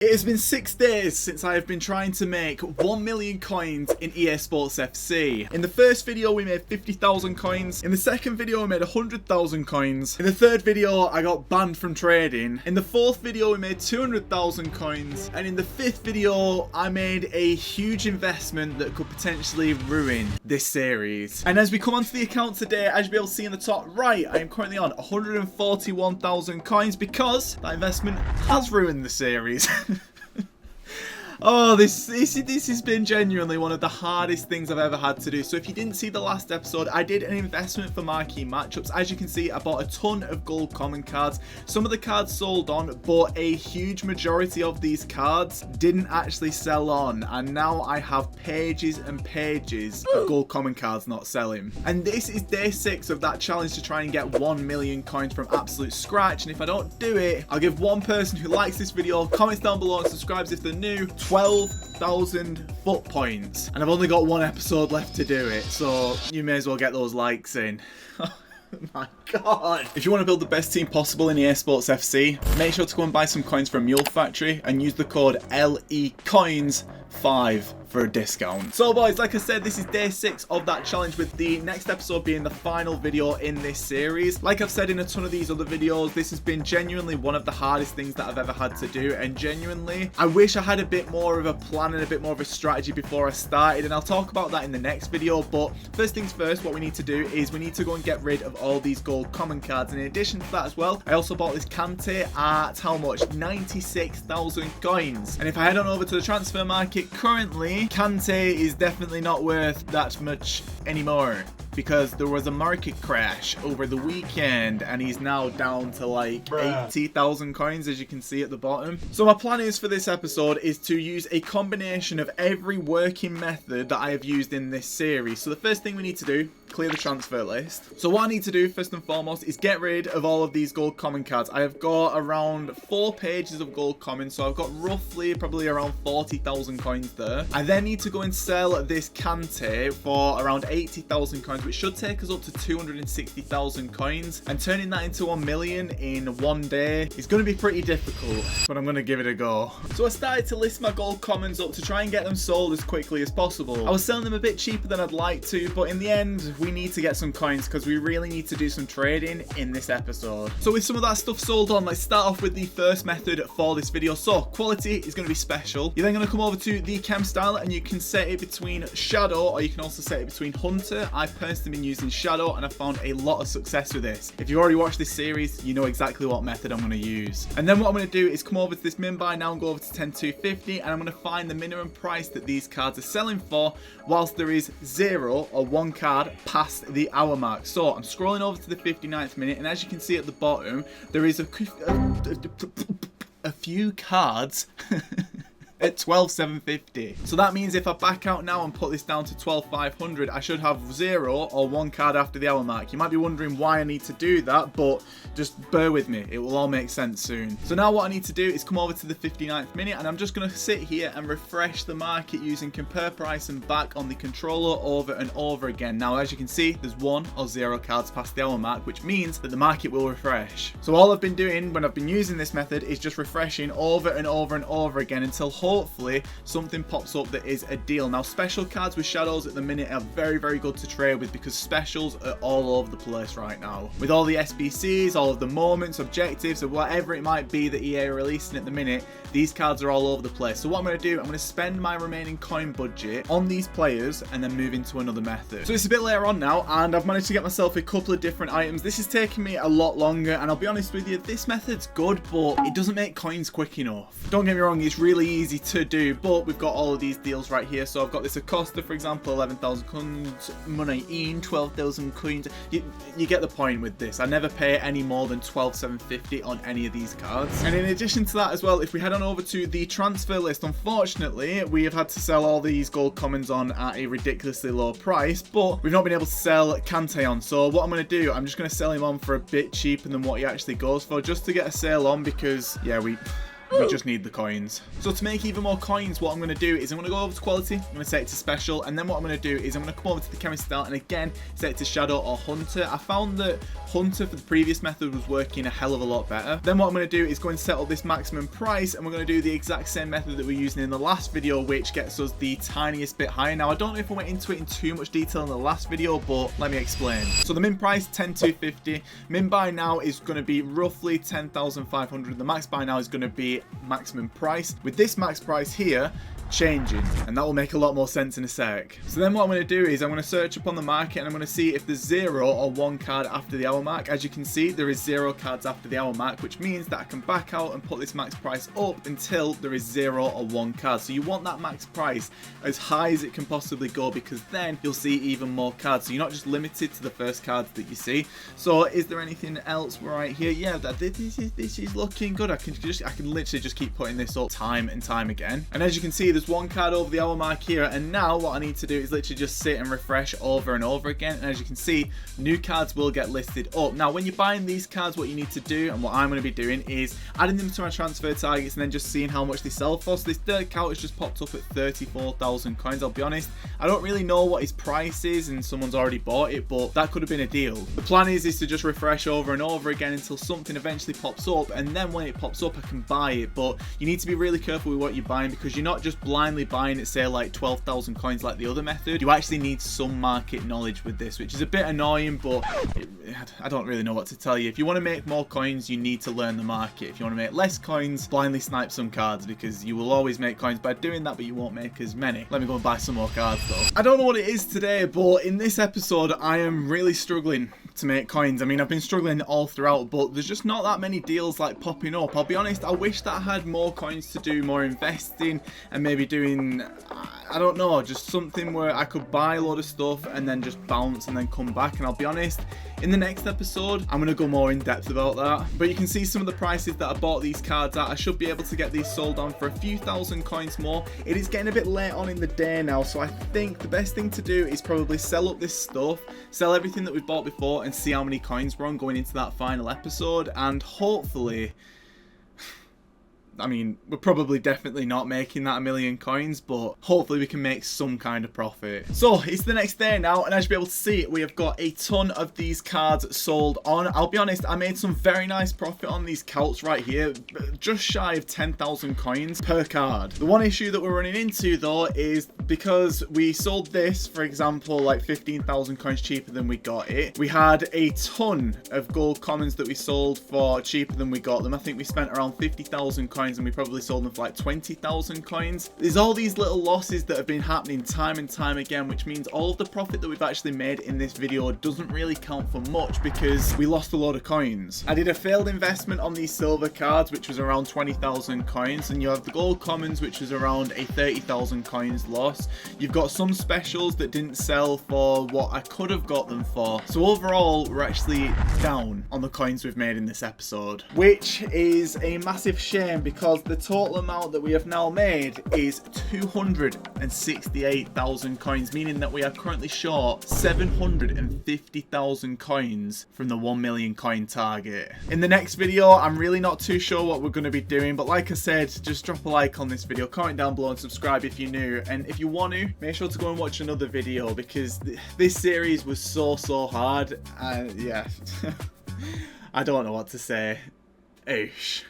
It has been 6 days since I have been trying to make 1 million coins in EA Sports FC. In the first video we made 50,000 coins, in the second video we made 100,000 coins, in the third video I got banned from trading, in the fourth video we made 200,000 coins, and in the fifth video I made a huge investment that could potentially ruin this series. And as we come onto the account today, as you'll be able to see in the top right, I am currently on 141,000 coins because that investment has ruined the series. Oh, this has been genuinely one of the hardest things I've ever had to do. So if you didn't see the last episode, I did an investment for marquee matchups. As you can see, I bought a ton of gold common cards. Some of the cards sold on, but a huge majority of these cards didn't actually sell on. And now I have pages and pages of gold common cards not selling. And this is day 6 of that challenge to try and get 1 million coins from absolute scratch. And if I don't do it, I'll give one person who likes this video, comments down below and subscribes if they're new, 12,000 foot points. And I've only got one episode left to do it, so you may as well get those likes in. Oh my god. If you want to build the best team possible in EASPORTSFC, make sure to go and buy some coins from Mule Factory and use the code LECOINS5 for a discount. So boys, like I said, this is day 6 of that challenge, with the next episode being the final video in this series. Like I've said in a ton of these other videos, this has been genuinely one of the hardest things that I've ever had to do, and genuinely I wish I had a bit more of a plan and a bit more of a strategy before I started, and I'll talk about that in the next video. But first things first, what we need to do is we need to go and get rid of all these gold common cards. And in addition to that as well, I also bought this Kante at how much? 96,000 coins. And if I head on over to the transfer market, currently Kante is definitely not worth that much anymore, because there was a market crash over the weekend and he's now down to like 80,000 coins, as you can see at the bottom. So my plan is for this episode is to use a combination of every working method that I have used in this series. So the first thing we need to do, clear the transfer list. So what I need to do first and foremost is get rid of all of these gold common cards. I have got around 4 pages of gold common, so I've got roughly probably around 40,000 coins there. I then need to go and sell this Kante for around 80,000 coins, which should take us up to 260,000 coins, and turning that into 1 million in one day is going to be pretty difficult, but I'm going to give it a go. So I started to list my gold commons up to try and get them sold as quickly as possible. I was selling them a bit cheaper than I'd like to, but in the end we need to get some coins because we really need to do some trading in this episode. So with some of that stuff sold on, let's start off with the first method for this video. So quality is going to be special. You're then going to come over to the chem style and you can set it between shadow, or you can also set it between hunter. I've personally been using shadow and I found a lot of success with this. If you've already watched this series, you know exactly what method I'm going to use. And then what I'm going to do is come over to this min buy now and go over to 10,250, and I'm going to find the minimum price that these cards are selling for whilst there is 0 or 1 card past the hour mark. So I'm scrolling over to the 59th minute, and as you can see at the bottom, there is a few cards at 12,750. So that means if I back out now and put this down to 12,500, I should have 0 or 1 card after the hour mark. You might be wondering why I need to do that, but just bear with me. It will all make sense soon. So now what I need to do is come over to the 59th minute, and I'm just going to sit here and refresh the market using compare price and back on the controller over and over again. Now, as you can see, there's 1 or 0 cards past the hour mark, which means that the market will refresh. So all I've been doing when I've been using this method is just refreshing over and over and over again until hopefully something pops up that is a deal. Now, special cards with shadows at the minute are very, very good to trade with because specials are all over the place right now. With all the SBCs, all of the moments, objectives, or whatever it might be that EA are releasing at the minute, these cards are all over the place. So what I'm going to do, I'm going to spend my remaining coin budget on these players and then move into another method. So it's a bit later on now, and I've managed to get myself a couple of different items. This is taking me a lot longer, and I'll be honest with you, this method's good, but it doesn't make coins quick enough. Don't get me wrong, it's really easy to do, but we've got all of these deals right here. So I've got this Acosta, for example, 11,000 coins, money in 12,000 coins. You get the point with this. I never pay any more than 12,750 on any of these cards. And in addition to that as well, if we head on over to the transfer list, unfortunately we have had to sell all these gold commons on at a ridiculously low price, but we've not been able to sell Kante on. So what I'm going to do, I'm just going to sell him on for a bit cheaper than what he actually goes for, just to get a sale on, because yeah, we just need the coins. So to make even more coins, what I'm going to do is I'm going to go over to quality, I'm going to set it to special, and then what I'm going to do is I'm going to come over to the chemist style and again set it to shadow or hunter. I found that hunter for the previous method was working a hell of a lot better. Then what I'm going to do is go and set up this maximum price, and we're going to do the exact same method that we're using in the last video, which gets us the tiniest bit higher. Now I don't know if I went into it in too much detail in the last video, but let me explain. So the min price 10,250, min buy now is going to be roughly 10,500. The max buy now is going to be maximum price, with this max price here changing, and that will make a lot more sense in a sec. So then what I'm going to do is I'm going to search up on the market and I'm going to see if there's 0 or 1 card after the hour mark. As you can see, there is 0 cards after the hour mark, which means that I can back out and put this max price up until there is 0 or 1 card. So you want that max price as high as it can possibly go, because then you'll see even more cards. So you're not just limited to the first cards that you see. So is there anything else right here? Yeah, this is looking good. I can literally just keep putting this up time and time again. And as you can see, there's 1 card over the hour mark here, and now what I need to do is literally just sit and refresh over and over again, and as you can see, new cards will get listed up. Now when you're buying these cards, what you need to do, and what I'm going to be doing, is adding them to my transfer targets and then just seeing how much they sell for. So this third count has just popped up at 34,000 coins. I'll be honest, I don't really know what his price is and someone's already bought it, but that could have been a deal. The plan is to just refresh over and over again until something eventually pops up, and then when it pops up I can buy it. But you need to be really careful with what you're buying, because you're not just blindly buying it, say like 12,000 coins like the other method. You actually need some market knowledge with this, which is a bit annoying, but I don't really know what to tell you. If you want to make more coins, you need to learn the market. If you want to make less coins, blindly snipe some cards, because you will always make coins by doing that, but you won't make as many. Let me go and buy some more cards though. I don't know what it is today, but in this episode I am really struggling to make coins. I mean, I've been struggling all throughout, but there's just not that many deals like popping up. I'll be honest, I wish that I had more coins to do more investing and maybe doing, I don't know, just something where I could buy a lot of stuff and then just bounce and then come back. And I'll be honest, in the next episode I'm going to go more in depth about that. But you can see some of the prices that I bought these cards at. I should be able to get these sold on for a few thousand coins more. It is getting a bit late on in the day now, so I think the best thing to do is probably sell up this stuff, sell everything that we bought before, and see how many coins we're on going into that final episode. And hopefully, I mean, we're probably definitely not making that 1,000,000 coins, but hopefully we can make some kind of profit. So it's the next day now, and as you'll be able to see, we have got a ton of these cards sold on. I'll be honest, I made some very nice profit on these celts right here, just shy of 10,000 coins per card. The one issue that we're running into though is because we sold this, for example, like 15,000 coins cheaper than we got it. We had a ton of gold commons that we sold for cheaper than we got them. I think we spent around 50,000 coins and we probably sold them for like 20,000 coins. There's all these little losses that have been happening time and time again, which means all of the profit that we've actually made in this video doesn't really count for much because we lost a lot of coins. I did a failed investment on these silver cards, which was around 20,000 coins, and you have the gold commons, which was around a 30,000 coins loss. You've got some specials that didn't sell for what I could have got them for. So overall, we're actually down on the coins we've made in this episode, which is a massive shame because the total amount that we have now made is 268,000 coins, meaning that we are currently short 750,000 coins from the 1,000,000 coin target. In the next video, I'm really not too sure what we're going to be doing, but like I said, just drop a like on this video, comment down below and subscribe if you're new, and if you want to, make sure to go and watch another video because this series was so hard, and yeah, I don't know what to say. Oosh.